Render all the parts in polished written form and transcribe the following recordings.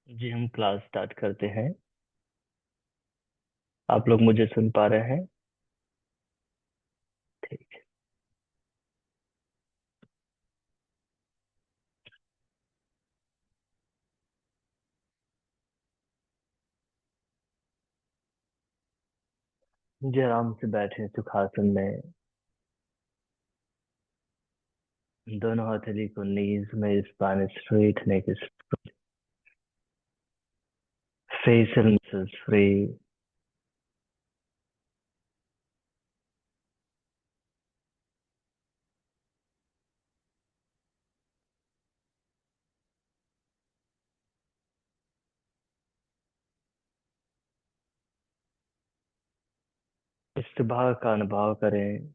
जी हम class start करते हैं। आप लोग मुझे सुन पा रहे हैं? ठीक है जी, आराम से बैठे हैं सुखासन में। दोनों हथेली को नीज में स्पाइन स्ट्रेट, नेक फेशियल मसल्स फ्री। इष्टभाव का अनुभव करें।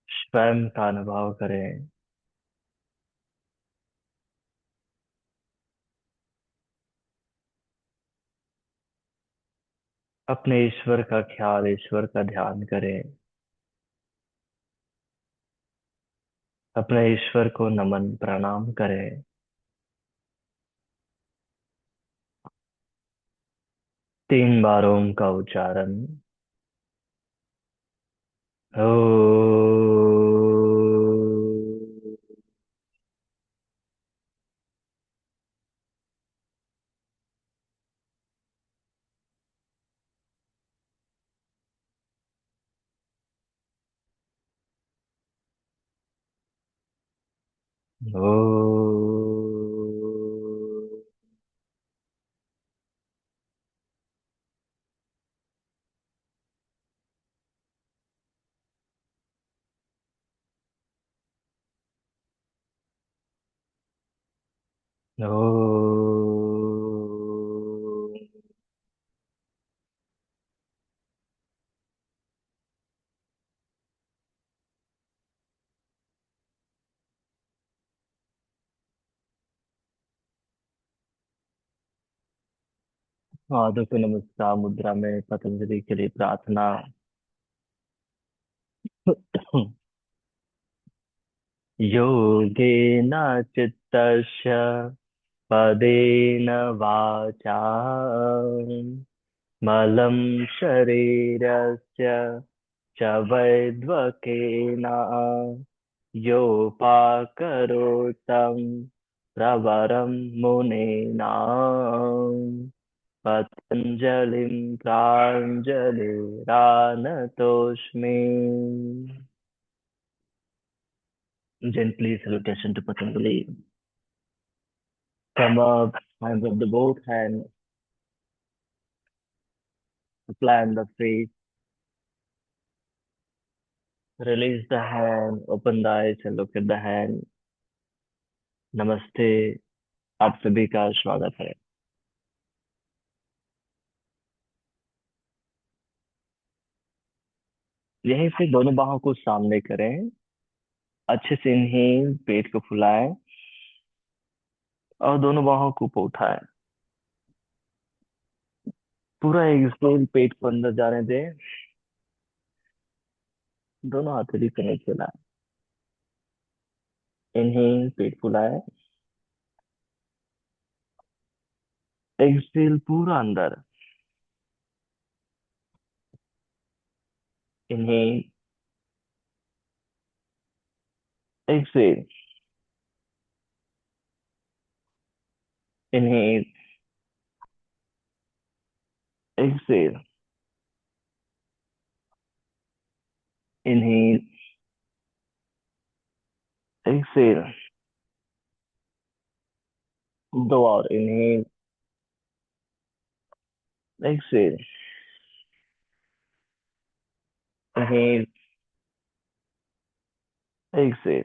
स्वयं का अनुभव करें। अपने ईश्वर का ख्याल, ईश्वर का ध्यान करें। अपने ईश्वर को नमन प्रणाम करें। 3 बार ओम का उच्चारण। ओ। ओ। ओ। पादों को नमस्कार मुद्रा में पतंजलि के लिए प्रार्थना। योगेन चित्तस्य पदेन वाचा मलं शरीरस्य च वैद्वकेन योपाकरोतं प्रवरं मुनेना पतञ्जलिं प्राञ्जलिरानतोऽस्मि। Gently salutation to Patanjali. Come up, hands of the both hands, plan the face, release the hand, open the eyes and look at the hand. नमस्ते। आप सभी का स्वागत है। यहीं से दोनों बाहों को सामने करें। अच्छे से इनहेल, पेट को फुलाएं और दोनों बाहों को ऊपर उठाएं। पूरा एक्सहेल पेट को अंदर जाने दें। दोनों हथेली से नीचे लाएं। इनहेल, पेट फुलाएं। एक्सहेल पूरा अंदर। Inhale, exhale, inhale, exhale, inhale, exhale. दो और, इनहेल, एक्सहेल, इनहेल, एक्सहेल।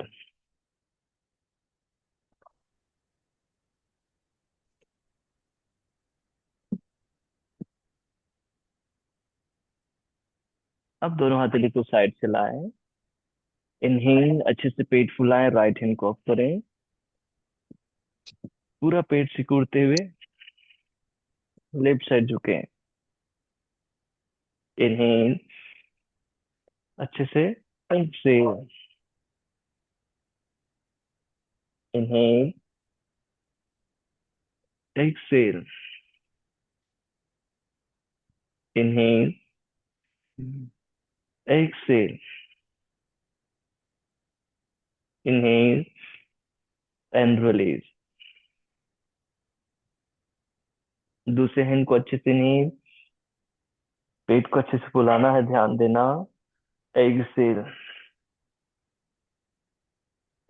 अब दोनों हथेली को साइड से लाएं। इनहेल, अच्छे से पेट फुलाएं, राइट हैंड को अप करें। पूरा पेट सिकुड़ते हुए लेफ्ट साइड झुकें। इनहेल, अच्छे से, exhale, inhale, exhale, inhale, exhale, inhale and release. दूसरे हैंड को अच्छे से इनहेल, पेट को अच्छे से फुलाना है, ध्यान देना। Exhale,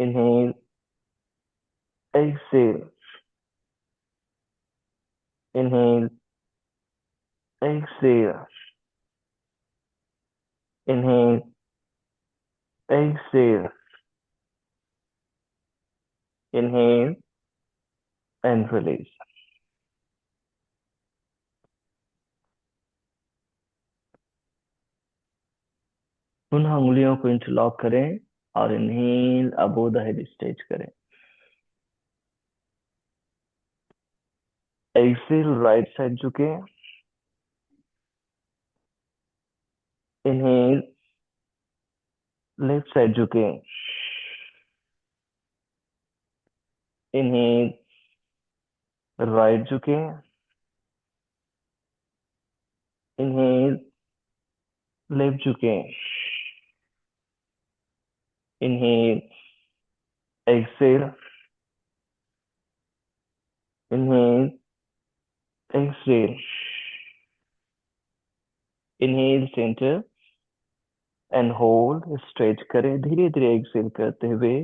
inhale, exhale, inhale, exhale, inhale, exhale, inhale and release. पुनः उंगलियों को इंटरलॉक करें और inhale above the head stretch करें। एक्सेल, राइट साइड झुके, इनहेल, लेफ्ट साइड झुके, इनहेल, राइट झुके, इनहेल, लेफ्ट झुके, inhale, exhale, inhale, exhale, inhale center and hold, stretch करें धीरे धीरे एक्सेल करते हुए।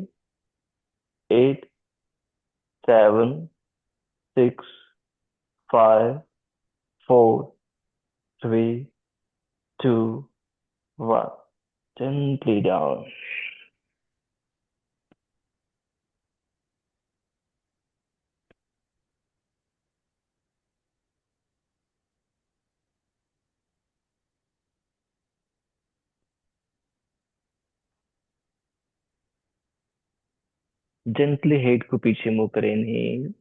8, 7, 6, 5, 4, 3, 2, 1। Gently down। जेंटली हेड को पीछे मुंह करें, इनहेल,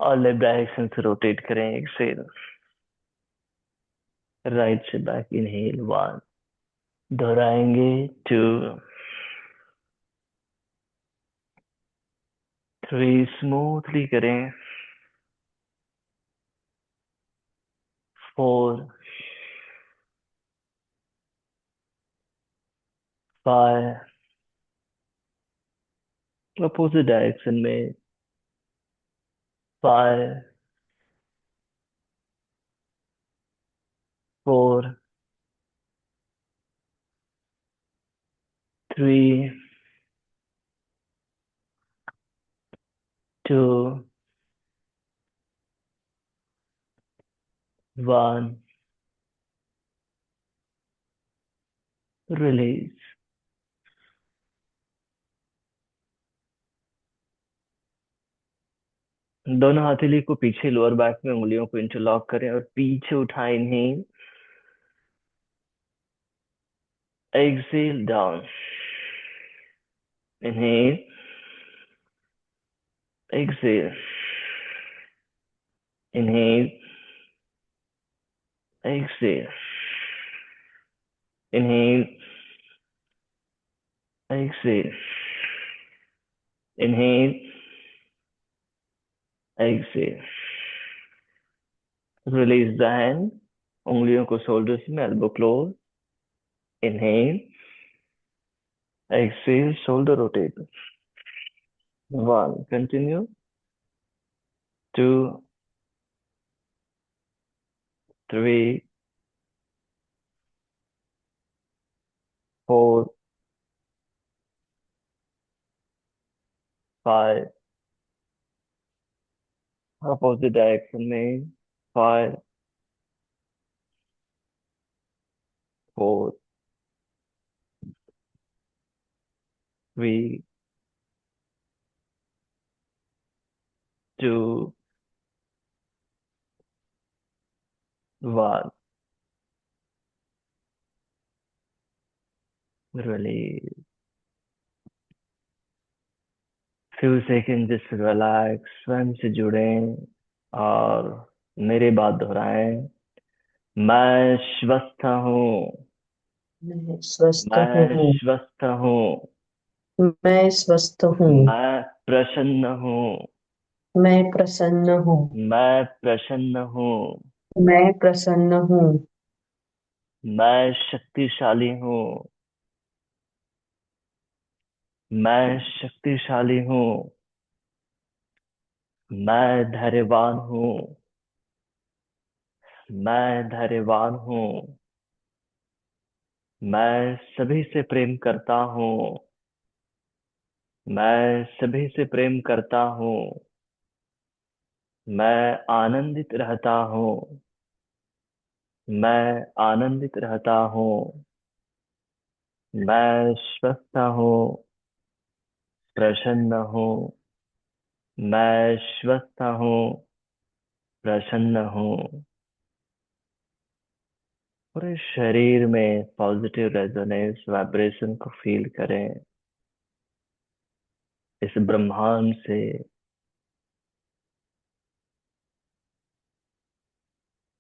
और लेफ्ट डायरेक्शन से रोटेट करें, एक्सेल, राइट से बैक, इनहेल 1, दोहराएंगे 2, 3, स्मूथली करें 4, 5, अपोजिट डायरेक्शन में 5, 4, 3, 2, 1, रिलीज। दोनों हथेली को पीछे लोअर बैक में उंगलियों को इंटरलॉक करें और पीछे उठाएं, inhale, exhale down, inhale, exhale, inhale, exhale, inhale, exhale, inhale, exhale, release the hand, उंगलियों को शोल्डर्स में, elbow close, inhale, exhale, shoulder rotate, 1, continue, 2, 3, 4, 5, opposite direction में 5, 4, 3, 2, 1, release. Few second just relax, स्वयं से जुड़ें और मेरे बात दोहराएं। मैं स्वस्थ हूँ, मैं स्वस्थ मैं हूँ। स्वस्थ हूँ, मैं स्वस्थ हूँ। मैं प्रसन्न हूँ। मैं प्रसन्न हूँ। मैं प्रसन्न हूँ। मैं प्रसन्न हूँ। मैं शक्तिशाली हूँ। मैं शक्तिशाली हूँ। मैं धैर्यवान हूँ। मैं धैर्यवान हूँ। मैं सभी से प्रेम करता हूँ। मैं सभी से प्रेम करता हूँ। मैं आनंदित रहता हूँ। मैं आनंदित रहता हूँ। मैं स्वस्थ हूँ। प्रसन्न हूँ। मैं स्वस्थ हूँ। प्रसन्न हूँ। पूरे शरीर में पॉजिटिव रेजोनेंस वाइब्रेशन को फील करें। इस ब्रह्मांड से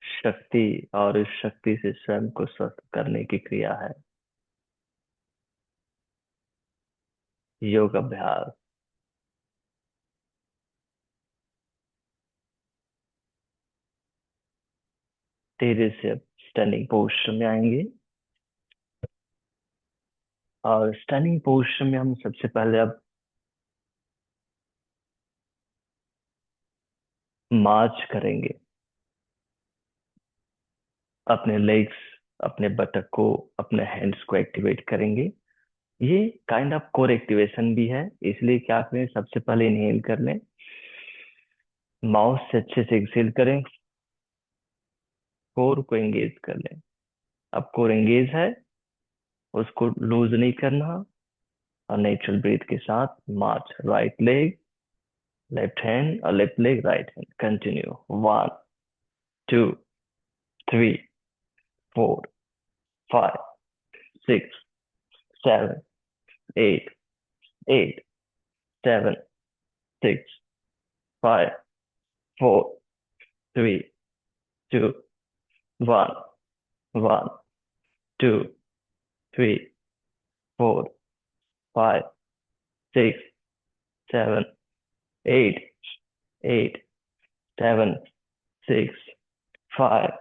शक्ति, और इस शक्ति से स्वयं को स्वस्थ करने की क्रिया है योग अभ्यास। धीरे से अब स्टैंडिंग पोस्चर में आएंगे। और स्टैंडिंग पोस्चर में हम सबसे पहले अब मार्च करेंगे। अपने लेग्स, अपने बटक को, अपने हैंड्स को एक्टिवेट करेंगे। ये काइंड ऑफ कोर एक्टिवेशन भी है, इसलिए क्या करें, सबसे पहले इनहेल कर लें। माउथ से अच्छे से एक्सेल करें। कोर को एंगेज कर लें। अब कोर एंगेज है, उसको लूज नहीं करना। और नेचुरल ब्रीथ के साथ मार्च। राइट लेग, लेफ्ट हैंड, और left leg, right hand. Continue. 1, 2, 3, 4, 5, 6, 7, 8, 8, 8, 7, 6, 5,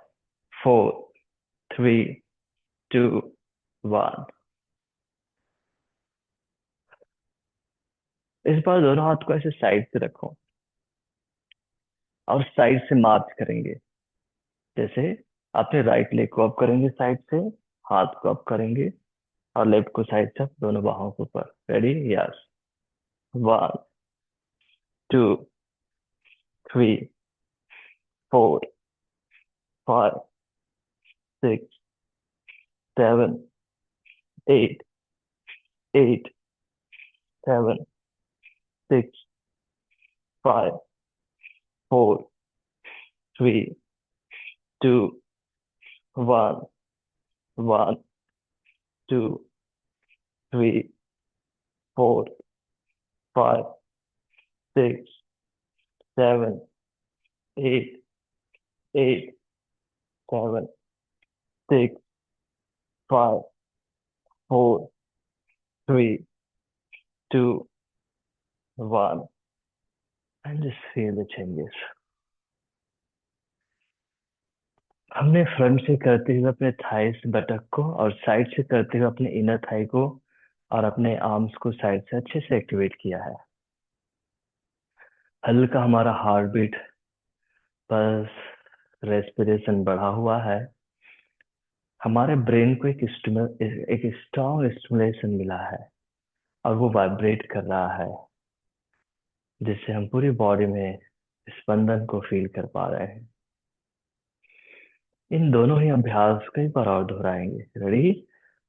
4, 3, 2, 1। इस बार दोनों हाथ को ऐसे साइड से रखो और साइड से मार्च करेंगे। जैसे अपने राइट लेग को अप करेंगे साइड से, हाथ को अप करेंगे, और लेफ्ट को साइड से दोनों बाहों के ऊपर। Ready? Yes. 1, 2, 3, 4, 5, 6, 7, 8, 8, 7, 6, 5, 4, 3, 2, 1। And just feel the changes. हमने फ्रंट से करते हुए अपने थाइस, बटक को, और साइड से करते हुए अपने इनर थाई को, और अपने आर्म्स को साइड से अच्छे से एक्टिवेट किया है। हल्का हमारा हार्ट बीट, बस रेस्पिरेशन बढ़ा हुआ है। हमारे ब्रेन को एक स्ट्रॉन्ग स्टिमुलेशन मिला है, और वो वाइब्रेट कर रहा है, जिससे हम पूरी बॉडी में स्पंदन को फील कर पा रहे हैं। इन दोनों ही अभ्यास कई बार और दोहराएंगे। रेडी?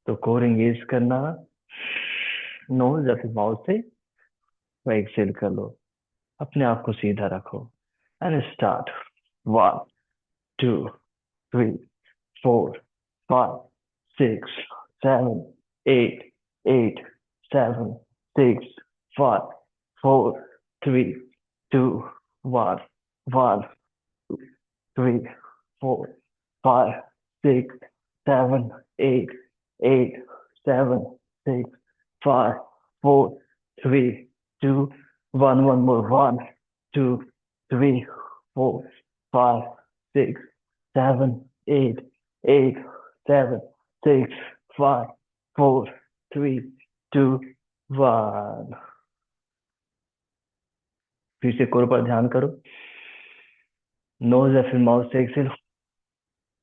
तो कोर एंगेज करना, नोज या फिर माउथ से एक्सेल कर लो। अपने आप को सीधा रखो। And start. 1, 2, 3, 4, 5, 6, 7, 8, 8, 7, 6, 5, 4, 3, 2, 1, 1, 2, 3, 4, 5, 6, 7, 8, 8, 7, 6, 5, 4, 3, 2, 1. One more. 1, 2, 3, 4, 5, 6, 7, 8, 8, 7, 6, 5, 4, 3, 2, 1. फिर से कोर पर ध्यान करो। नोज या फिर माउथ से एक्सेल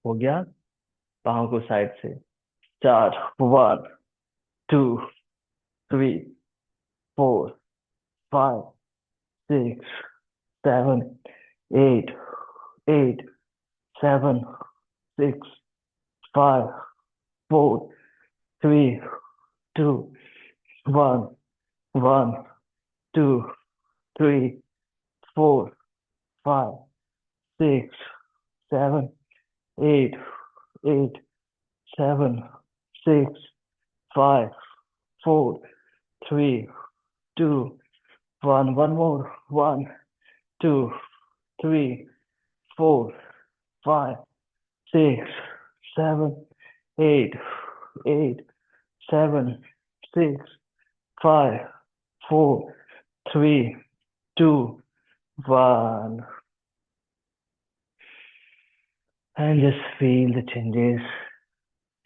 हो गया। पाँव को साइड से। 4, 1, 2, 3, 4, 5, 6, 7, 8, 8, 7, 6, 5, 4, 3, 2, 1, 1, 2, 3, 4, 5, 6, 7, 8, 8, 7, 6, 5, 4, 3, 2, 1. One more. 1, 2, 3, 4, 5, 6, 7, 8, 8, 7, 6, 5, 4, 3, 2, 1. And just feel the changes.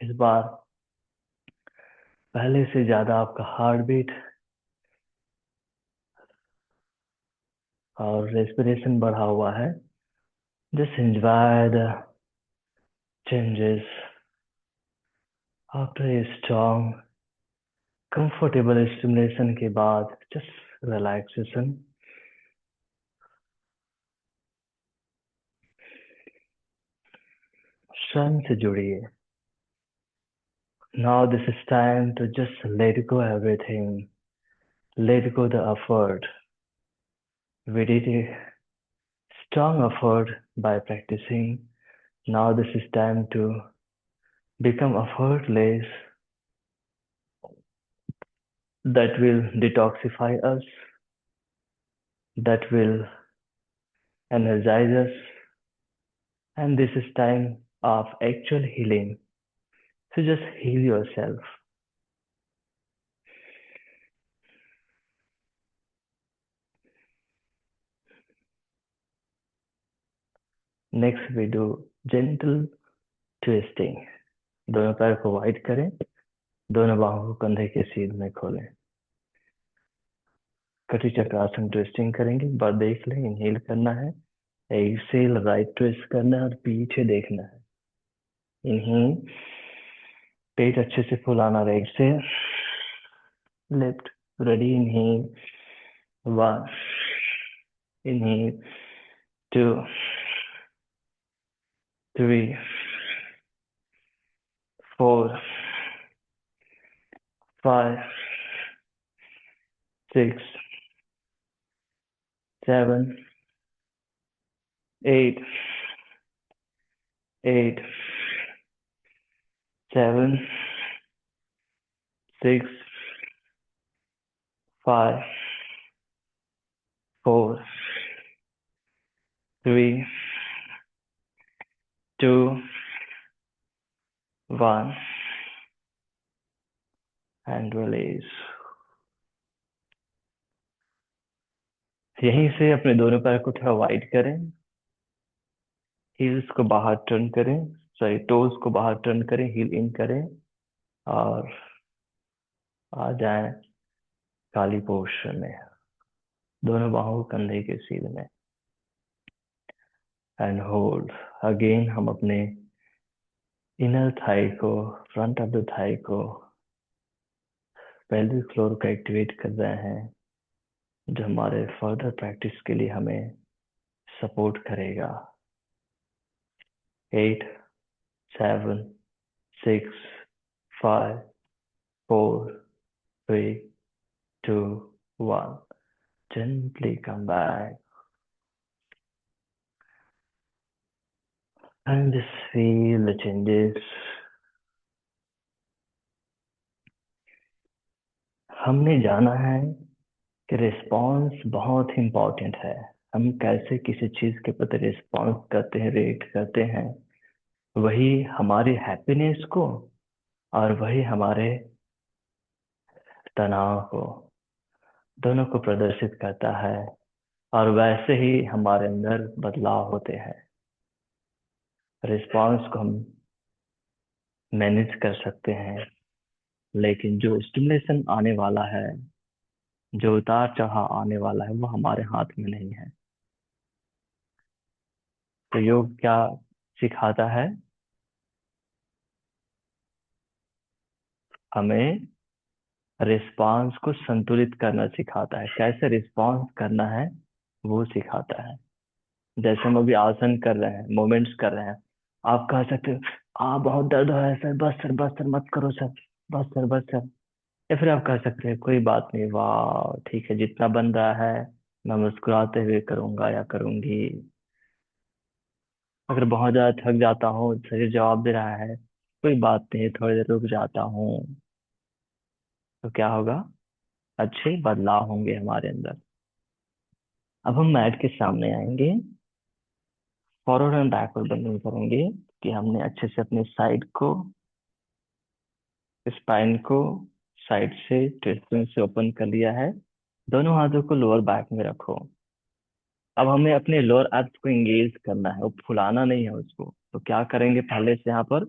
इस बार पहले से ज्यादा आपका हार्ट बीट और रेस्पिरेशन बढ़ा हुआ है. Just enjoy the changes after a strong, comfortable stimulation के बाद just relaxation. स्वयं से जुड़िए. Now this is time to just let go everything. Let go the effort. We did a strong effort by practicing. Now this is time to become effortless. That will detoxify us. That will energize us. And this is time of actual healing. So just heal yourself. Next we do gentle twisting. दोनों पैर को wide करें. दोनों बाहों को कंधे के सीध में खोलें. कटी चक्रासन ट्विस्टिंग करेंगे. बार देख लें. इनहेल करना है. एक्सेल राइट ट्विस्ट करना है और पीछे देखना है. इनहेल. पेट अच्छे से फुलाना है. Exhale. Left. Ready. Inhale. 1. Inhale. 2, 3, 4, 5, 6, 7, 8, 8, 7, 6, 5, 4, 3, 2, 1. And release. यहीं से अपने दोनों पैर को थोड़ा वाइड करें. हील्स को बाहर टर्न करें. सॉरी, टोज को बाहर टर्न करें. हील इन करें और आ जाएं काली पोस्चर में. दोनों बाहों को कंधे के सीध में. And hold. अगेन हम अपने इनर थाई को, फ्रंट ऑफ द थाई को, पेल्विक फ्लोर को एक्टिवेट कर रहे हैं, जो हमारे फर्दर प्रैक्टिस के लिए हमें सपोर्ट करेगा. 8, 7, 6, 5, 4, 3, 2, 1. Gently come back and just feel the changes. हमने जाना है कि रिस्पॉन्स बहुत इम्पोर्टेंट है. हम कैसे किसी चीज के प्रति रिस्पॉन्स करते हैं, रिएक्ट करते हैं, वही हमारी हैप्पीनेस को और वही हमारे तनाव को दोनों को प्रदर्शित करता है, और वैसे ही हमारे अंदर बदलाव होते हैं। रिस्पॉन्स को हम मैनेज कर सकते हैं, लेकिन जो स्टिमुलेशन आने वाला है, जो उतार चढ़ाव आने वाला है, वो हमारे हाथ में नहीं है। तो योग क्या सिखाता है? हमें रिस्पॉन्स को संतुलित करना सिखाता है। कैसे रिस्पॉन्स करना है वो सिखाता है। जैसे हम अभी आसन कर रहे हैं, मूवमेंट्स कर रहे हैं, आप कह सकते हो बहुत दर्द हो रहा है सर, बस सर मत करो सर, बस सर। या फिर आप कह सकते हैं कोई बात नहीं, वाह ठीक है, जितना बन रहा है मैं मुस्कुराते हुए करूंगा या करूंगी। अगर बहुत ज्यादा थक जाता हूँ, शरीर जवाब दे रहा है, कोई बात नहीं, थोड़ी देर रुक जाता हूँ, तो क्या होगा? अच्छे बदलाव होंगे हमारे अंदर। अब हम मैट के सामने आएंगे, फॉरवर्ड एंड बैकवर्ड बंदिंग करेंगे कि हमने अच्छे से अपने साइड को, स्पाइन को साइड से ट्विस्टिंग से ओपन कर लिया है। दोनों हाथों को लोअर बैक में रखो। अब हमें अपने लोअर एब्स को एंगेज करना है, वो फुलाना नहीं है उसको। तो क्या करेंगे? पहले से यहाँ पर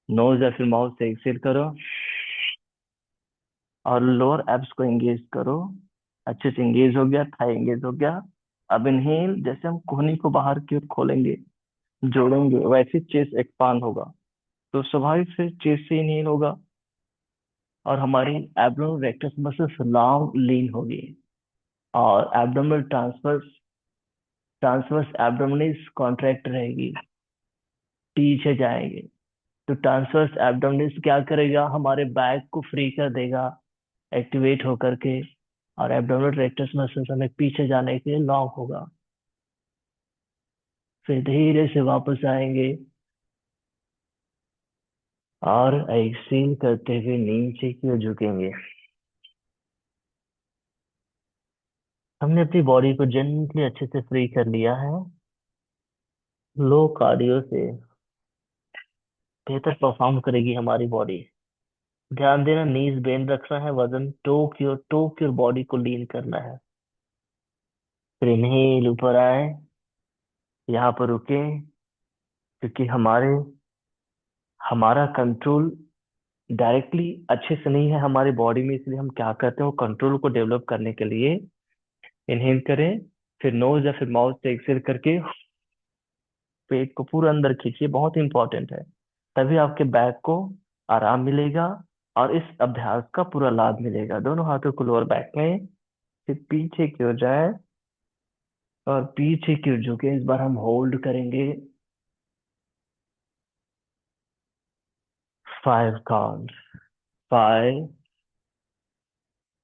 नोज या फिर माउथ से एक्सेल करो, और लोअर एब्स को एंगेज करो। अच्छे से एंगेज हो गया, थाई एंगेज हो गया। अब इनहेल, जैसे हम कोहनी को बाहर की ओर खोलेंगे, जोड़ेंगे, वैसे चेस्ट एक्सपांड होगा। तो स्वाभाविक से चेस्ट से इनहेल होगा, और हमारी एब्डोमिनल रेक्टस मसल्स लॉन्ग लीन होगी, और abdominal transverse transverse abdominis contract रहेगी, पीछे जाएंगे। तो ट्रांसवर्स एब्डोमिनिस क्या करेगा? हमारे बैक को फ्री कर देगा, एक्टिवेट होकर के, और एब्डोमिनल रेक्टस मसल्स हमें पीछे जाने के लिए लॉक होगा। फिर धीरे से वापस आएंगे, और एक्सेल करते हुए नीचे की ओर झुकेंगे। हमने अपनी बॉडी को जेंटली अच्छे से फ्री कर लिया है। लो कार्डियो से बेहतर परफॉर्म करेगी हमारी बॉडी। ध्यान देना, नीज बेंड रखना है, वजन टो की ओर बॉडी को लीन करना है। फिर इनहेल ऊपर आए, यहाँ पर रुके, क्योंकि हमारा कंट्रोल डायरेक्टली अच्छे से नहीं है हमारी बॉडी में, इसलिए हम क्या करते हैं, वो कंट्रोल को डेवलप करने के लिए इनहेल करें, फिर नोज या फिर माउथ से एक्सेल करके पेट को पूरा अंदर खींचिए, बहुत इंपॉर्टेंट है। तभी आपके बैक को आराम मिलेगा, और इस अभ्यास का पूरा लाभ मिलेगा। दोनों हाथों को लोअर बैक में, फिर पीछे की ओर जाए, और पीछे की ओर झुके। इस बार हम होल्ड करेंगे 5 काउंट। 5।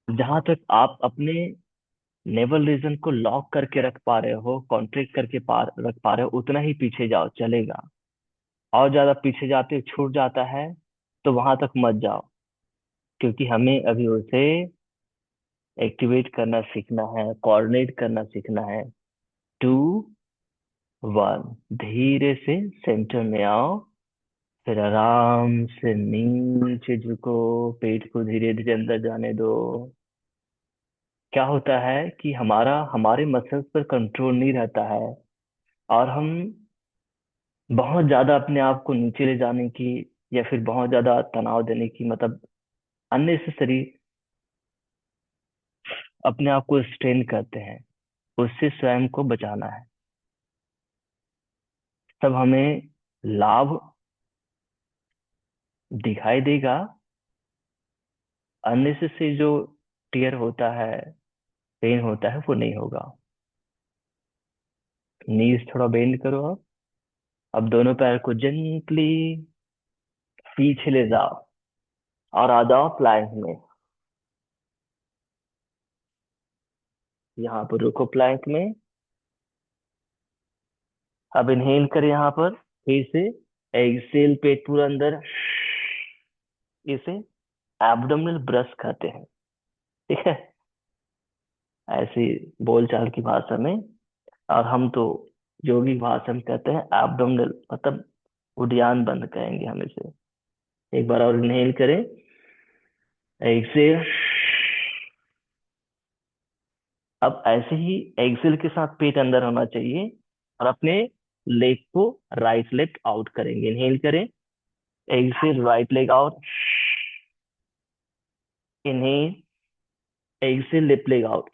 जहां तक आप अपने नेवल रीजन को लॉक करके रख पा रहे हो, कॉन्ट्रैक्ट करके रख पा रहे हो, उतना ही पीछे जाओ, चलेगा। और ज्यादा पीछे जाते हो, छूट जाता है, तो वहां तक मत जाओ, क्योंकि हमें अभी उसे एक्टिवेट करना सीखना है, कोऑर्डिनेट करना सीखना है। 2, 1। धीरे से सेंटर में आओ, फिर आराम से नीचे झुको, पेट को धीरे धीरे अंदर जाने दो। क्या होता है कि हमारे मसल्स पर कंट्रोल नहीं रहता है, और हम बहुत ज्यादा अपने आप को नीचे ले जाने की, या फिर बहुत ज्यादा तनाव देने की, मतलब अननेसेसरी अपने आप को स्ट्रेन करते हैं। उससे स्वयं को बचाना है। तब हमें लाभ दिखाई देगा, अननेसेसरी जो टीयर होता है, पेन होता है, वो नहीं होगा। नीज थोड़ा बेंड करो आप। अब दोनों पैर को जेंटली पीछे ले जाओ, और आ जाओ प्लैंक में। यहाँ पर रुको प्लैंक में। अब इनहेल करें यहाँ पर, फिर से एक्सेल, पेट पूरा अंदर। इसे एब्डोमिनल ब्रश कहते हैं, ठीक है, ऐसी बोलचाल की भाषा में। और हम तो योगिक भाषा में कहते हैं एब्डोमिनल, मतलब उद्यान बंद कहेंगे हम इसे। एक बार और इनहेल करें, एक्सेल, अब ऐसे ही एक्सेल के साथ पेट अंदर होना चाहिए, और अपने लेग को राइट लेफ्ट आउट करेंगे। इनहेल करें, exhale right leg out, inhale, exhale left leg out,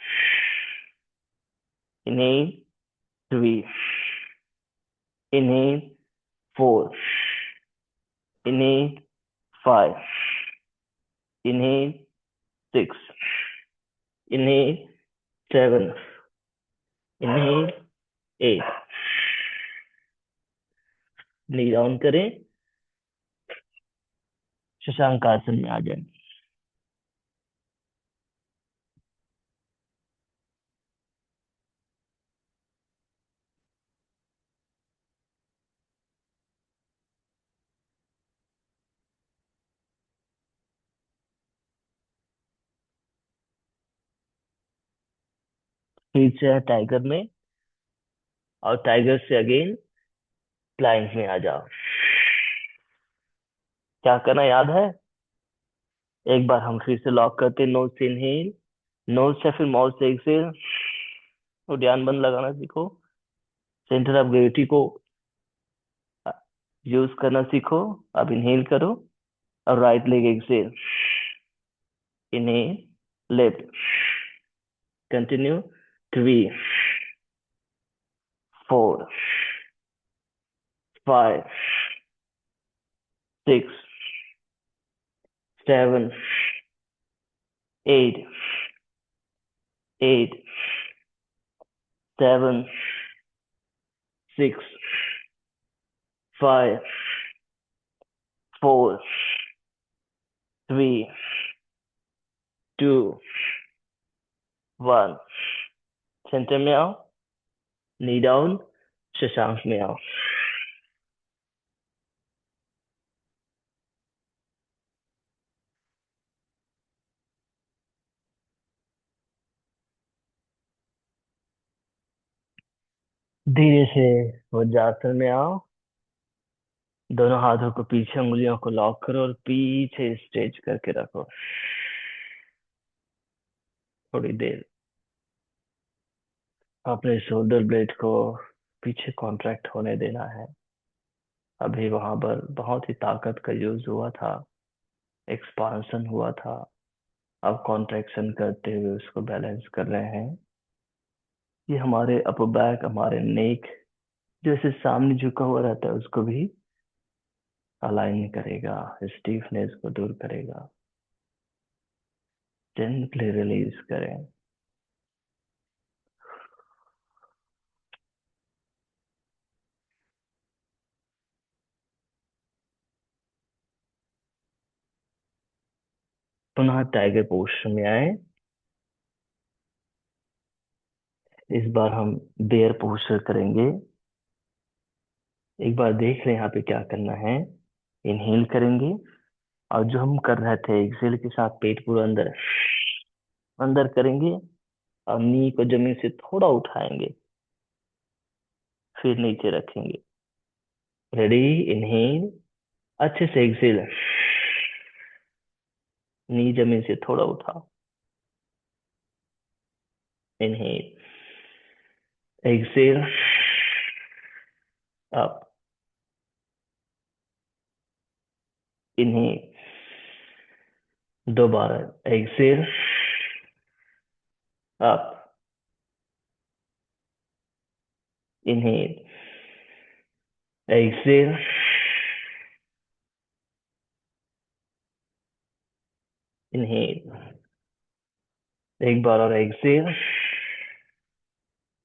inhale, 3, inhale, 4, inhale 5, inhale 6, inhale 7, inhale 8। Knee down करें, शशांक आसन में आ जाए। फिर से टाइगर में, और टाइगर से अगेन प्लैंक में आ जाओ। क्या करना याद है? एक बार हम फिर से लॉक करते हैं, नोज से इनहेल, नोज से फिर माउथ से एक्सेल, तो ध्यान बंद लगाना सीखो। सेंटर ऑफ ग्रेविटी को यूज करना सीखो। अब इनहेल करो, और right leg exhale, inhale, left, continue, 3, 4, 5, 6, 7, 8, 8, 7, 6, 5, 4, 3, 2, 1। Centre में आओ, नी डाउन, शशांक में आओ। धीरे से वज्रासन में आओ, दोनों हाथों को पीछे, उंगलियों को लॉक करो और पीछे स्ट्रेच करके रखो थोड़ी देर। अपने शोल्डर ब्लेड को पीछे कॉन्ट्रैक्ट होने देना है। अभी वहां पर बहुत ही ताकत का यूज हुआ था, एक्सपांशन हुआ था। अब कॉन्ट्रैक्शन करते हुए उसको बैलेंस कर रहे हैं। ये हमारे अपर बैक, हमारे नेक जैसे सामने झुका हुआ रहता है, उसको भी अलाइन करेगा, स्टीफनेस को दूर करेगा। जेंटली रिलीज करें। पुनः टाइगर पोस्टर में आए। इस बार हम बेयर पोस्टर करेंगे। एक बार देख लें यहाँ पे क्या करना है। इनहेल करेंगे, और जो हम कर रहे थे एक्सेल के साथ पेट पूरा अंदर अंदर करेंगे, और नी को जमीन से थोड़ा उठाएंगे, फिर नीचे रखेंगे। रेडी, इनहेल, अच्छे से एक्सेल, नी जमीन से थोड़ा उठाओ, इनहेल, एक्सेल, अप, इनहेल, दोबारा exhale, up, inhale, exhale, inhale, एक बार और exhale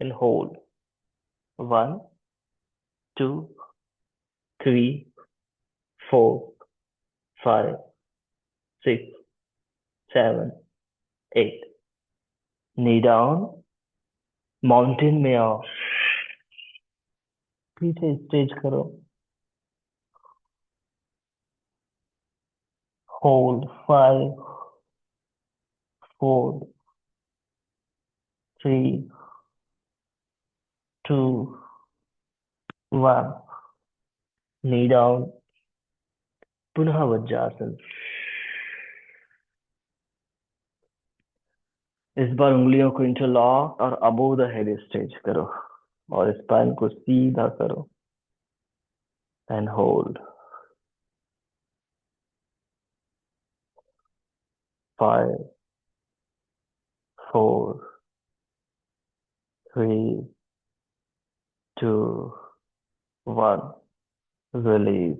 and hold. 1, 2, 3, 4, 5, 6, 7, 8। Knee down, mountain में आओ, पीछे स्ट्रेच करो, होल्ड, 5, 4, 3, 2, 1। नी डाउन, पुनः वज्रासन। इस बार उंगलियों को इंटरलॉक और अबोव द हेड स्ट्रेच करो और स्पाइन को सीधा करो एंड होल्ड। 5, 4, 3, 2, 1, रिलीज।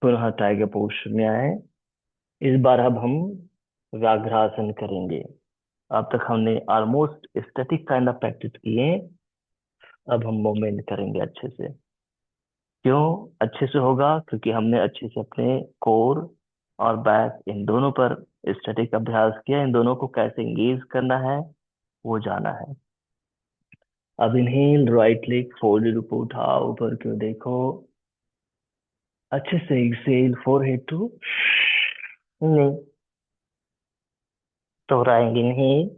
पुनः टाइगर पोस्चर में आए। इस बार अब हम व्याघ्रासन करेंगे। अब तक हमने almost static kind of practice की है। अब हम मूवमेंट करेंगे अच्छे से। क्यों अच्छे से होगा? क्योंकि हमने अच्छे से अपने कोर और बैक इन दोनों पर स्टैटिक अभ्यास किया। इन दोनों को कैसे इंगेज करना है वो जाना है। अब इनहेल, राइट लेग फोल्डेड, ऊपर उठाओ, ऊपर क्यों देखो। अच्छे से एक्सेल, फोरहेड टू नहीं, दोहराएंगे। Inhale,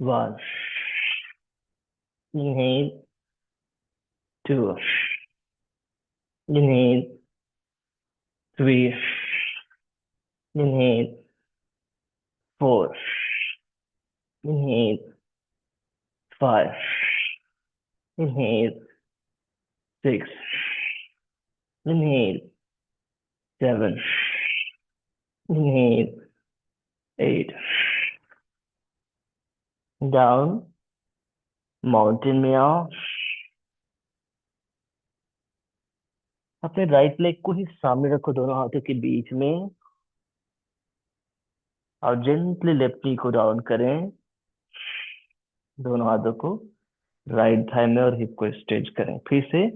1, inhale, 2, inhale, 3, inhale, 4, inhale, 5, inhale, 6, inhale, 7, inhale, 8, down, mountain में आओ। अपने राइट लेग को ही सामने रखो दोनों हाथों के बीच में और जेंटली लेफ्ट नी को डाउन करें। दोनों हाथों को राइट थाई में और हिप को स्ट्रेच करें। फिर से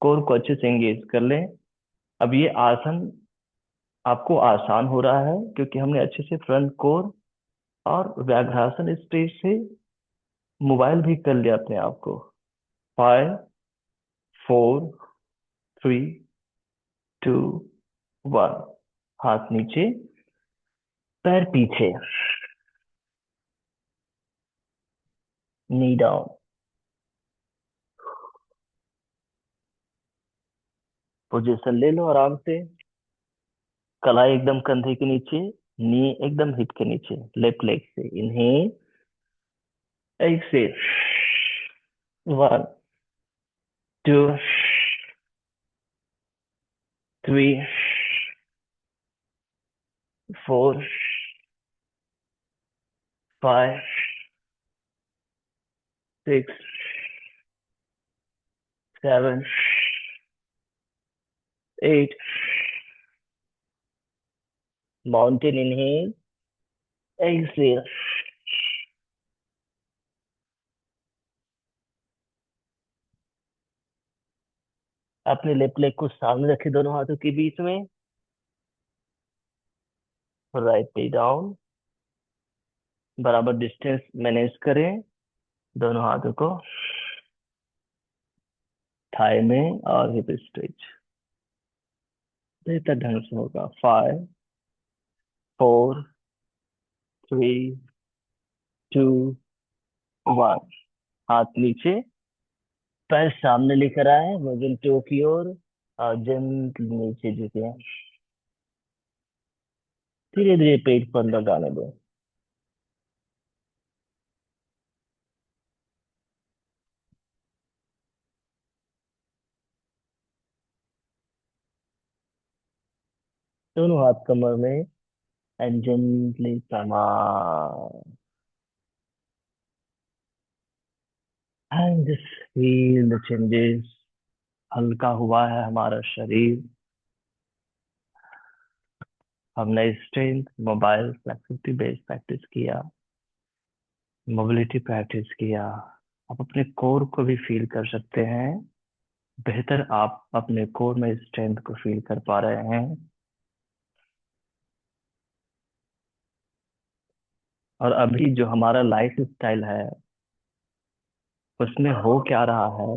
कोर को अच्छे से एंगेज कर लें। अब ये आसन आपको आसान हो रहा है क्योंकि हमने अच्छे से फ्रंट कोर और व्याघ्रासन स्ट्रेच से मोबाइल भी कर लिया अपने आप को। 5, 4, 3, 2, 1। हाथ नीचे, पैर पीछे, नी डाउन। पोजीशन ले लो आराम से। कलाई एकदम कंधे के नीचे, नी एकदम हिप के नीचे। लेफ्ट लेग से inhale, exhale, 1, 2, 3, 4, 5, 6, 7, 8। Mountain inhale, exhale, अपने लेफ्ट लेग को सामने रखे दोनों हाथों के बीच में, राइट नी डाउन। बराबर डिस्टेंस मैनेज करें दोनों हाथों को थाई में और हिप स्ट्रेच बेहतर ढंग से होगा। 5, 4, 3, 2, 1। हाथ नीचे, पैर सामने लेकर आए, वजन टो की ओर और जंप नीचे झुके। धीरे धीरे पेट पर लगाने दो। दोनों हाथ कमर में एंड जेंटली कमान and just feel the changes. हल्का हुआ है हमारा शरीर। हमने strength, mobile, flexibility based practice किया, मोबिलिटी प्रैक्टिस किया। आप अपने कोर को भी फील कर सकते हैं। बेहतर आप अपने कोर में स्ट्रेंथ को फील कर पा रहे हैं। और अभी जो हमारा लाइफ स्टाइल है उसमें हो क्या रहा है,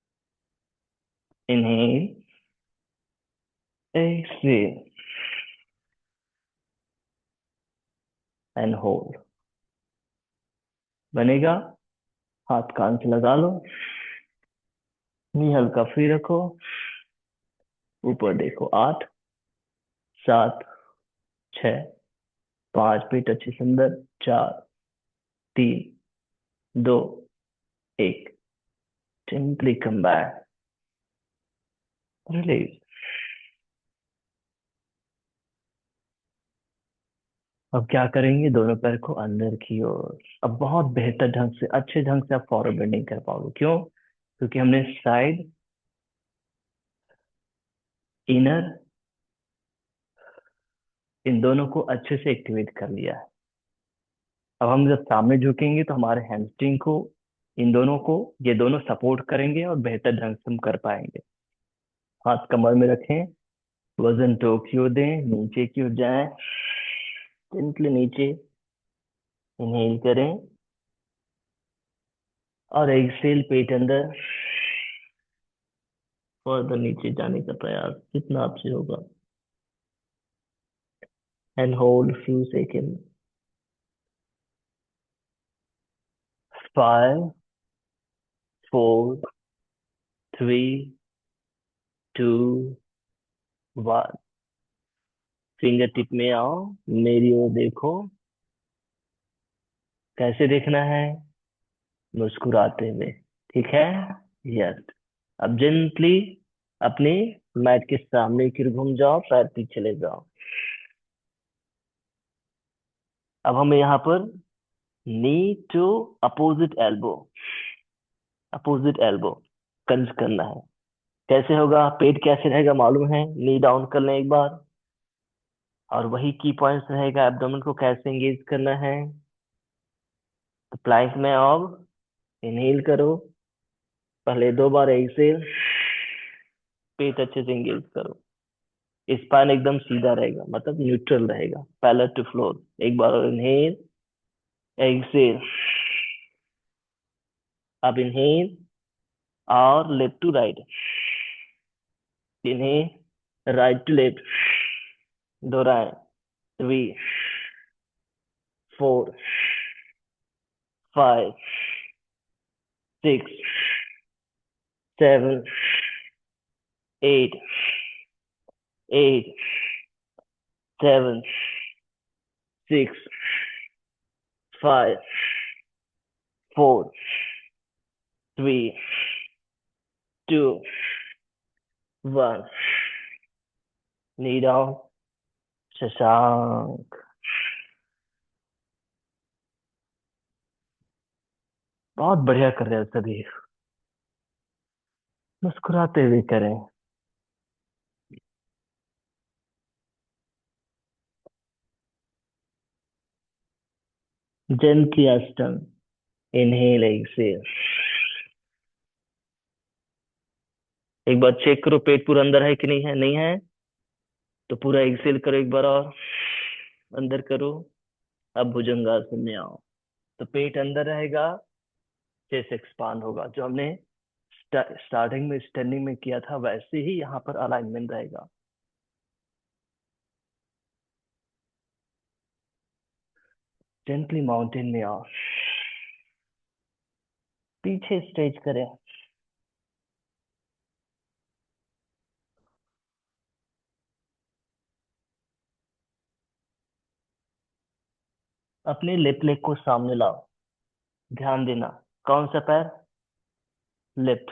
इनहेल, एक्सहेल एंड होल्ड। बनेगा? हाथ कान से लगा लो, नी हल्का फ्री रखो, ऊपर देखो। 8, 7, 6, 5, पेट अच्छे से अंदर। 4, 3, 2, 1। Simply come back, release। अब क्या करेंगे? दोनों पैर को अंदर की ओर। अब बहुत बेहतर ढंग से, अच्छे ढंग से आप फॉरवर्ड बेंडिंग कर पाओगे। क्यों? क्योंकि हमने साइड, इनर, इन दोनों को अच्छे से एक्टिवेट कर लिया है। अब हम जब सामने झुकेंगे तो हमारे हैमस्ट्रिंग को, इन दोनों को, ये दोनों सपोर्ट करेंगे और बेहतर ढंग से हम कर पाएंगे। हाथ कमर में रखें, वजन टो की ओर दें, नीचे की ओर जाएं, जेंटली नीचे इनहेल करें और एक्सेल पेट अंदर, फर्दर नीचे जाने का प्रयास जितना आपसे होगा, and hold few second. 5, 4, 3, 2, 1। Finger tip में आओ, मेरी ओर देखो। कैसे देखना है? मुस्कुराते हुए। ठीक है? यस। अब जेंटली अपने मैट के सामने की ओर घूम जाओ, पैर पीछे ले जाओ। अब हमें यहाँ पर knee to opposite elbow, opposite elbow कंज करना है। कैसे होगा? पेट कैसे रहेगा मालूम है? नी डाउन कर लें एक बार, और वही की पॉइंट्स रहेगा, एब्डोमेन को कैसे एंगेज करना है। तो प्लैंक में अब इनहेल करो, पहले 2 बार एक्सेल, पेट अच्छे से एंगेज करो। स्पाइन एकदम सीधा रहेगा, मतलब न्यूट्रल रहेगा, पैरेलल टू फ्लोर। एक बार और इनहेल, एक्सेल। अब इनहेल और left to right, inhale right to left, दोहराएं। 3, 4, 5, 6, 7, 8, 8, 7, 6, 5, 4, 3, 2, 1। Knee down, Shashank. बहुत बढ़िया कर रहे हो सभी। मुस्कुराते हुए करें। जेंटली अष्टम, इनहेल, एक्सेल। एक बार चेक करो पेट पूरा अंदर है कि नहीं है। नहीं है तो पूरा एक्सेल करो एक बार और, अंदर करो। अब भुजंगासन में आओ, तो पेट अंदर रहेगा, चेस्ट एक्सपांड होगा। जो हमने स्टार्टिंग में स्टैंडिंग में किया था वैसे ही यहाँ पर अलाइनमेंट रहेगा। जेंटली माउंटेन में आओ, पीछे स्ट्रेच करें। अपने लेफ्ट लेग को सामने लाओ, ध्यान देना। कौन सा पैर? लेफ्ट।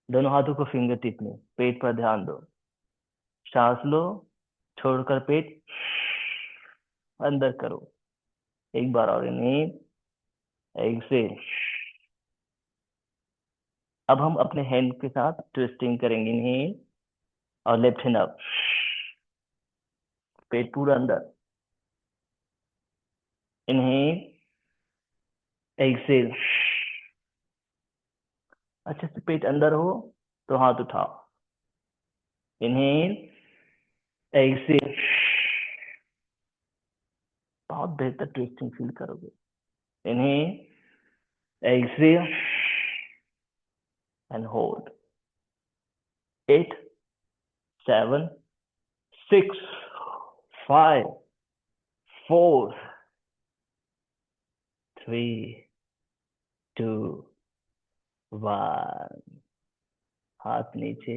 दोनों हाथों को फिंगर टिप में, पेट पर ध्यान दो। सांस लो, छोड़कर पेट अंदर करो। एक बार और इनहेल, एक्सेल। अब हम अपने हैंड के साथ ट्विस्टिंग करेंगे। इनहेल और लेफ्ट हैंड अप, पेट पूरा अंदर। Inhale, exhale. अच्छे से पेट अंदर हो तो हाथ उठाओ। Inhale, exhale. बहुत बेहतर ट्विस्टिंग फील करोगे। Inhale, exhale, and hold. 8, 7, 6, 5, 4, 3, 2, 1. हाथ नीचे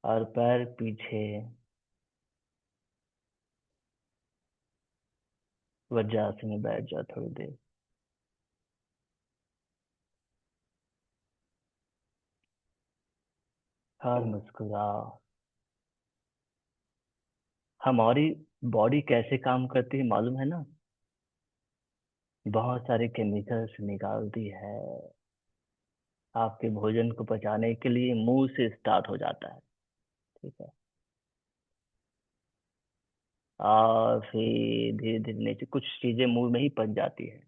और पैर पीछे। वज्रासन में बैठ जाओ थोड़ी देर। और मुस्कुराओ। हमारी बॉडी कैसे काम करती है मालूम है ना? बहुत सारे केमिकल्स निकालती है। आपके भोजन को पचाने के लिए मुंह से स्टार्ट हो जाता है। ठीक है। और फिर धीरे धीरे नीचे कुछ चीजें मुंह में ही पच जाती है।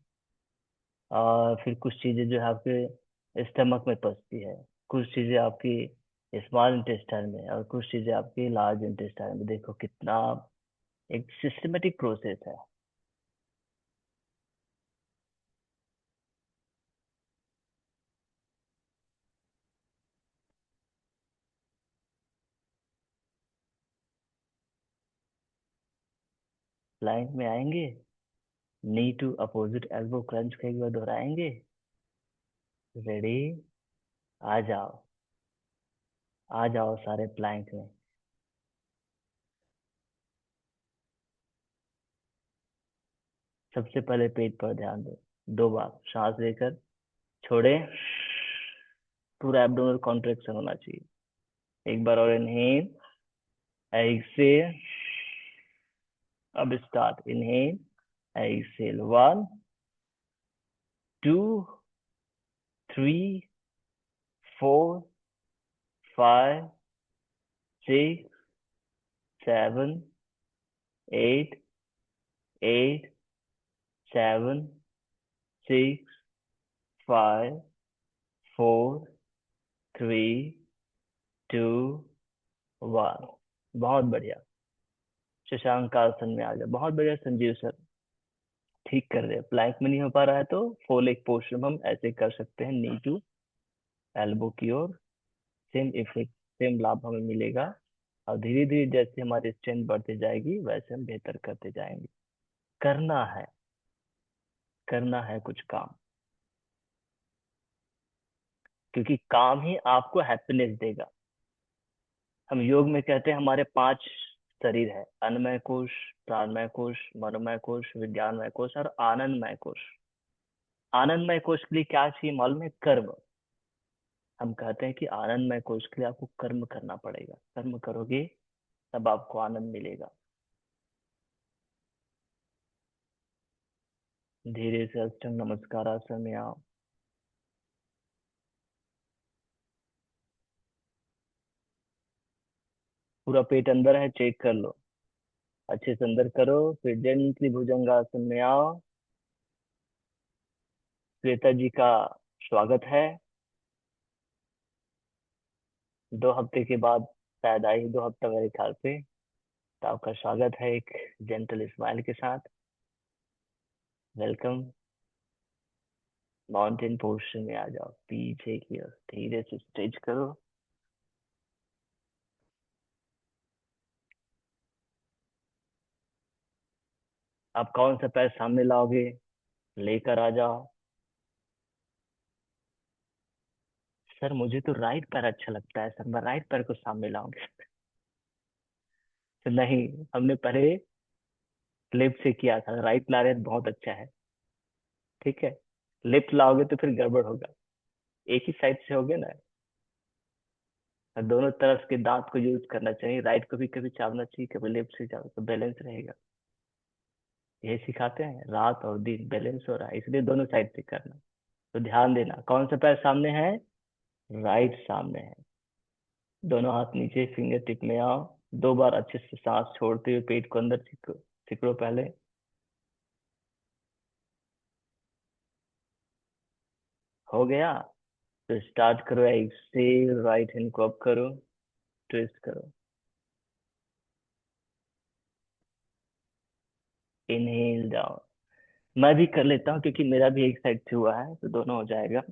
और फिर कुछ चीजें जो है आपके स्टमक में पचती है। कुछ चीजें आपकी स्मॉल इंटेस्टाइन में, और कुछ चीजें आपकी लार्ज इंटेस्टाइन में। देखो कितना एक सिस्टमेटिक प्रोसेस है। प्लैंक में आएंगे, नी टू अपोजिट एल्बो क्रंच का एक बार दोहराएंगे। रेडी? आ जाओ, आ जाओ सारे प्लैंक में। सबसे पहले पेट पर ध्यान दो। 2 बार सांस लेकर छोड़े। पूरा एब्डोमिनल कॉन्ट्रेक्शन होना चाहिए। एक बार और इनहेल, एक्सेल। अब स्टार्ट। Inhale, exhale. 1, 2, 3, 4, 5, 6, 7, 8, 8, 7, 6, 5, 4, 3, 2, 1। बहुत बढ़िया। शशांक आसन में आ जाओ। बहुत बढ़िया संजीव सर, ठीक कर रहे हैं। प्लैंक में नहीं हो पा रहा है तो फोर लेग पोस्चर में हम ऐसे कर सकते हैं, नी टू एल्बो की ओर। सेम इफेक्ट, सेम लाभ हमें मिलेगा। और धीरे धीरे जैसे हमारी स्ट्रेंथ बढ़ती जाएगी वैसे हम बेहतर करते जाएंगे। करना है, करना है कुछ काम, क्योंकि काम ही आपको हैप्पीनेस देगा। हम योग में कहते हैं हमारे 5 शरीर है: अन्नमय कोश, प्राणमय कोश, मनोमय कोश, विज्ञानमय कोश और आनंदमय कोश। आनंदमय कोश के लिए क्या चाहिए मालूम है? कर्म। हम कहते हैं कि आनंदमय कोश के लिए आपको कर्म करना पड़ेगा। कर्म करोगे तब आपको आनंद मिलेगा। धीरे से अष्टांग नमस्कार आसन में आओ। पूरा पेट अंदर है, चेक कर लो। अच्छे से अंदर करो। फिर जेंटली भुजंगासन में आओ। श्वेता जी का स्वागत है। 2 हफ्ते के बाद शायद आई, 2 हफ्ता मेरे ख्याल से। तो आपका स्वागत है एक जेंटल स्माइल के साथ। वेलकम। माउंटेन पोस्चर में आ जाओ। पीछे की ओर धीरे से स्ट्रेच करो। आप कौन सा पैर सामने लाओगे? लेकर आ जाओ। सर मुझे तो राइट पैर अच्छा लगता है सर, मैं राइट पैर को सामने लाऊंगी। तो नहीं, हमने पहले लेफ्ट से किया था, राइट ला रहे हैं, बहुत अच्छा है। ठीक है। लेफ्ट लाओगे तो फिर गड़बड़ होगा। एक ही साइड से होगे ना। और दोनों तरफ के दांत को यूज करना चाहिए। राइट को भी कभी चावना चाहिए, कभी लेफ्ट से चावो तो बैलेंस रहेगा। यही सिखाते हैं, रात और दिन बैलेंस हो रहा है, इसलिए दोनों साइड से करना। तो ध्यान देना कौन सा पैर सामने है? राइट सामने है। दोनों हाथ नीचे, फिंगर टिप में आओ। 2 बार अच्छे से सांस छोड़ते हुए पेट को अंदर सिकड़ो पहले। हो गया? तो स्टार्ट करो। एक्सेल, राइट हैंड को अप करो, ट्विस्ट करो। Inhale down. मैं भी कर लेता हूँ क्योंकि मेरा भी एक साइड से हुआ है, तो दोनों हो जाएगा।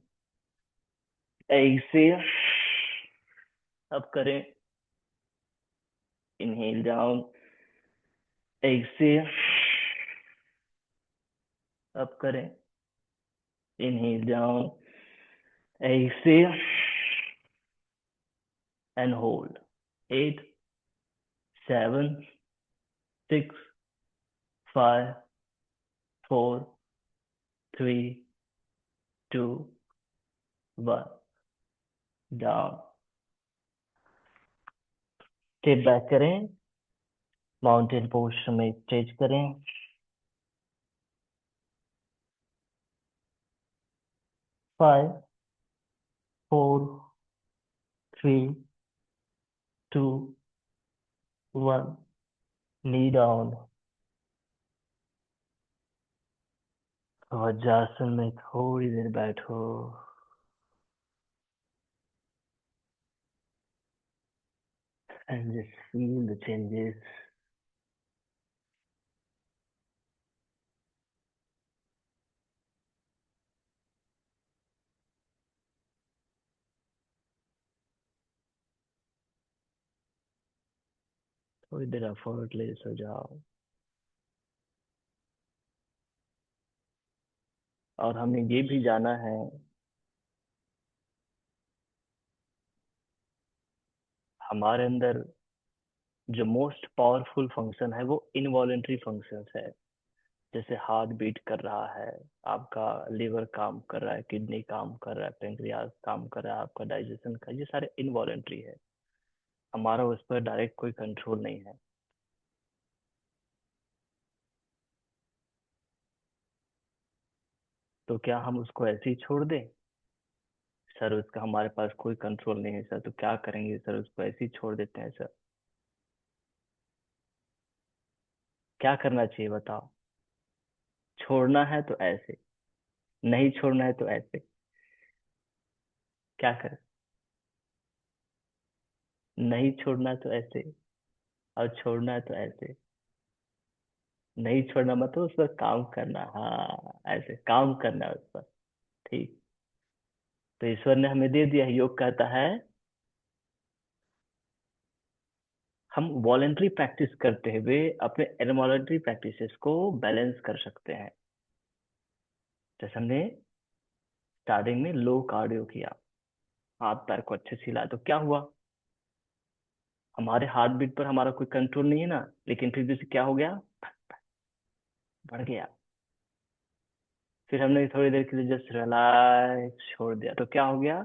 एक्सेल अब करें, इनहेल डाउन, एक्सेल अब करें, inhale down, exhale and hold, 8, 7, 6, 5, 4, 3, 2, 1, down. Step back करें, माउंटेन पोस्टर में स्ट्रेच करें, 5, 4, 3, 2, 1, नी डाउन। वज्रासन में थोड़ी देर बैठो and just feel the changes. थोड़ी देर एफर्टलेस हो जाओ। और हमें ये भी जाना है, हमारे अंदर जो मोस्ट पावरफुल फंक्शन है वो इनवॉलेंट्री फंक्शंस है। जैसे हार्ट बीट कर रहा है, आपका लिवर काम कर रहा है, किडनी काम कर रहा है, पेंक्रियाज काम कर रहा है, आपका डाइजेशन का, ये सारे इनवॉलेंट्री है। हमारा उस पर डायरेक्ट कोई कंट्रोल नहीं है। तो क्या हम उसको ऐसे ही छोड़ दें? सर उसका हमारे पास कोई कंट्रोल नहीं है सर, तो क्या करेंगे सर, उसको ऐसे ही छोड़ देते हैं सर। क्या करना चाहिए बताओ? छोड़ना है तो ऐसे, नहीं छोड़ना है तो ऐसे। क्या करें? नहीं छोड़ना है तो ऐसे, और छोड़ना है तो ऐसे। नहीं छोड़ना मतलब उस पर काम करना, हाँ ऐसे काम करना है उस पर। ठीक। तो ईश्वर ने हमें दे दिया है, योग कहता है हम वॉलेंट्री प्रैक्टिस करते हुए अपने इनवॉलेंट्री प्रैक्टिसेस को बैलेंस कर सकते हैं। जैसे हमने स्टार्टिंग में लो कार्डियो किया, हाथ पैर को अच्छे से हिलाया, तो क्या हुआ? हमारे हार्ट बीट पर हमारा कोई कंट्रोल नहीं है ना, लेकिन फिर भी से क्या हो गया? बढ़ गया। फिर हमने थोड़ी देर के लिए जस्ट रिलैक्स छोड़ दिया, तो क्या हो गया?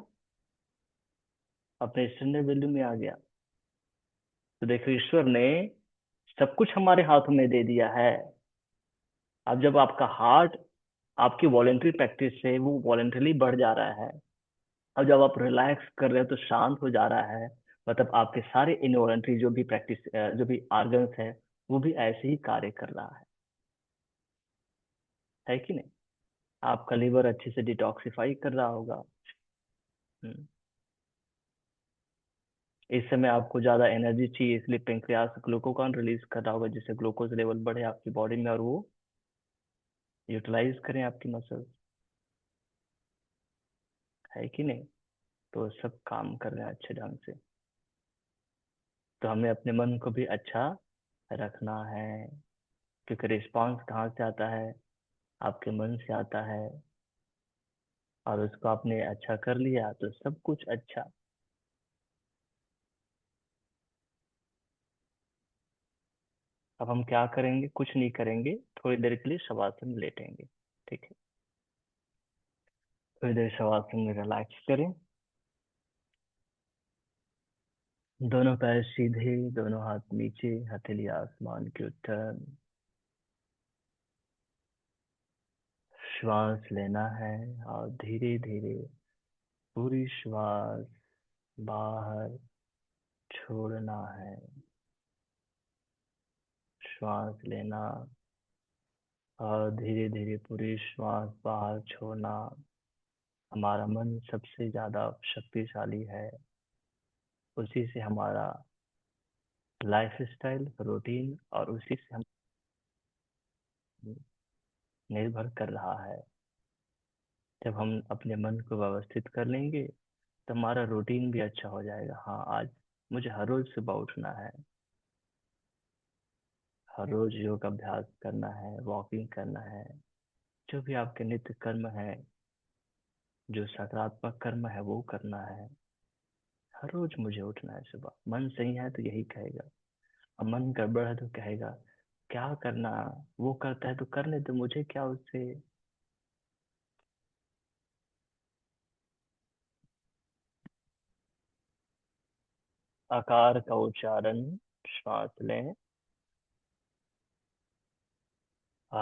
अपने स्टैंडर्ड वैल्यू में आ गया। तो देखो ईश्वर ने सब कुछ हमारे हाथों में दे दिया है। अब जब आपका हार्ट आपकी वॉलेंट्री प्रैक्टिस से वो वॉलेंटरली बढ़ जा रहा है, अब जब आप रिलैक्स कर रहे हो तो शांत हो जा रहा है, मतलब आपके सारे इनवॉलेंट्री जो भी प्रैक्टिस, जो भी ऑर्गन्स है, वो भी ऐसे ही कार्य कर रहा है कि नहीं? आपका लीवर अच्छे से डिटॉक्सिफाई कर रहा होगा। हम्म। इस समय आपको ज्यादा एनर्जी चाहिए, इसलिए पेंक्रियास ग्लूकोकॉन रिलीज कर रहा होगा, जिससे ग्लूकोज लेवल बढ़े आपकी बॉडी में और वो यूटिलाइज करें आपकी मसल्स, है कि नहीं? तो सब काम कर रहे हैं अच्छे ढंग से। तो हमें अपने मन को भी अच्छा रखना है, क्योंकि रिस्पांस कहाँ से आता है? आपके मन से आता है। और उसको आपने अच्छा कर लिया तो सब कुछ अच्छा। अब हम क्या करेंगे? कुछ नहीं करेंगे, थोड़ी देर के लिए शवासन में लेटेंगे। ठीक है, थोड़ी देर शवासन में रिलैक्स करें, दोनों पैर सीधे, दोनों हाथ नीचे, हथेली आसमान की ओर टर्न। श्वास लेना है और धीरे धीरे पूरी श्वास बाहर छोड़ना है। श्वास लेना और धीरे धीरे पूरी श्वास बाहर छोड़ना। हमारा मन सबसे ज्यादा शक्तिशाली है, उसी से हमारा लाइफ स्टाइल रूटीन और उसी से हम निर्भर कर रहा है। जब हम अपने मन को व्यवस्थित कर लेंगे तुम्हारा रूटीन भी अच्छा हो जाएगा। हाँ, आज मुझे हर रोज सुबह उठना है, हर रोज योग अभ्यास करना है, वॉकिंग करना है, जो भी आपके नित्य कर्म है, जो सकारात्मक कर्म है वो करना है। हर रोज मुझे उठना है सुबह। मन सही है तो यही कहेगा, और मन गड़बड़ है तो कहेगा क्या करना, वो करता है तो करने दो, मुझे क्या उससे। आकार का उच्चारण, श्वास लें। आ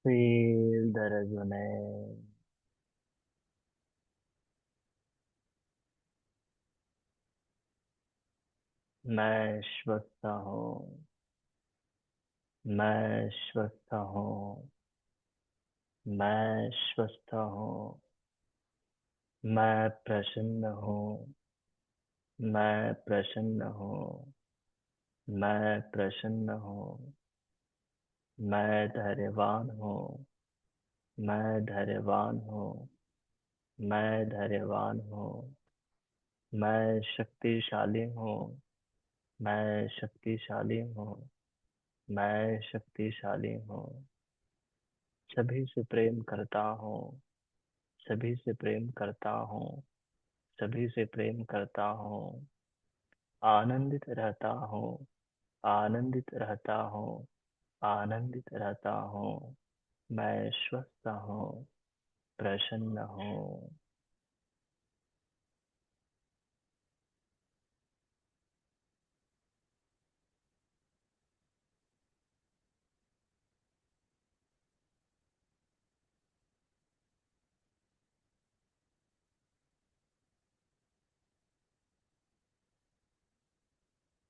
फील द रेजोनेंस। मैं स्वस्थ हूँ, मैं स्वस्थ हूँ, मैं स्वस्थ हूँ, मैं प्रसन्न हूँ, मैं प्रसन्न हूँ, मैं प्रसन्न हूँ, मैं धैर्यवान हूँ, मैं धैर्यवान हूँ, मैं धैर्यवान हूँ, मैं शक्तिशाली हूँ, मैं शक्तिशाली हूँ, मैं शक्तिशाली हूँ, सभी से प्रेम करता हूँ, सभी से प्रेम करता हूँ, सभी से प्रेम करता हूँ, आनंदित रहता हूँ, आनंदित रहता हूँ, आनंदित रहता हूँ, मैं स्वस्थ हूँ, प्रसन्न हूँ।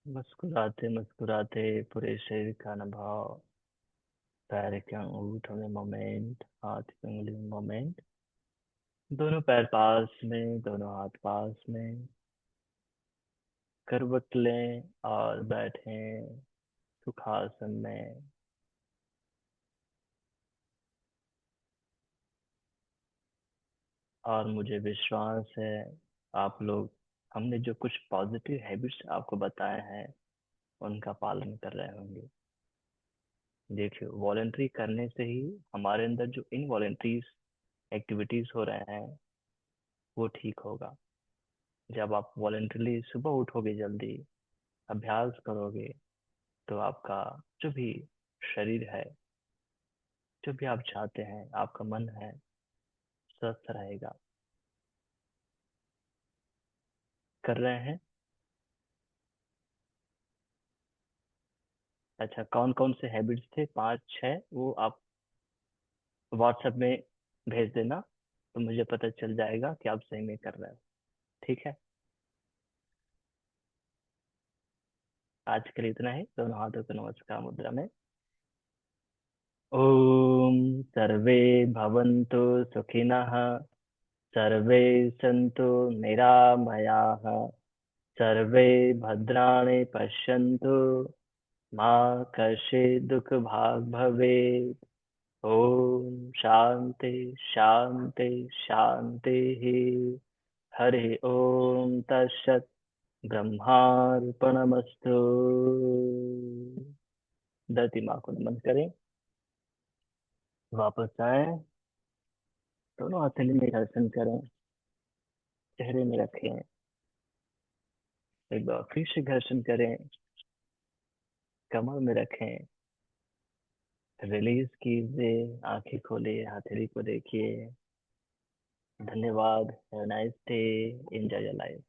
मुस्कुराते मुस्कुराते पूरे शरीर का अनुभव, पैर के अंगूठों में मोमेंट, हाथ की उंगली में मोमेंट, दोनों पैर पास में, दोनों हाथ पास में, करवट लें और बैठें सुखासन में। और मुझे विश्वास है आप लोग, हमने जो कुछ पॉजिटिव हैबिट्स आपको बताए हैं उनका पालन कर रहे होंगे। देखिए, वॉलेंट्री करने से ही हमारे अंदर जो इनवॉलेंट्रीज एक्टिविटीज हो रहे हैं वो ठीक होगा। जब आप वॉलेंटरली सुबह उठोगे, जल्दी अभ्यास करोगे, तो आपका जो भी शरीर है, जो भी आप चाहते हैं, आपका मन है, स्वस्थ रहेगा। कर रहे हैं? अच्छा, कौन कौन से हैबिट्स थे? 5 6 वो आप व्हाट्सएप में भेज देना, तो मुझे पता चल जाएगा कि आप सही में कर रहे हो। ठीक है, आज के लिए इतना ही। दोनों हाथों को नमस्कार मुद्रा में। ओम सर्वे भवन्तु सुखिनः, सर्वे सन्तु निरामयाः, सर्वे भद्राणि पश्यन्तु, मा कश्चित् दुःखभाग् भवेत्। ओम शांति शांति शांति। हरि ओम तत्सत्। ब्रह्मार्पणमस्तु। धरती माँ को नमन करें, वापस आए, दोनों हथेली में घर्षण करें, चेहरे में रखें, एक बार फिर से घर्षण करें, कमर में रखें, रिलीज कीजिए, आंखें खोलिए, हथेली को देखिए। धन्यवाद। Have nice day. Enjoy your life.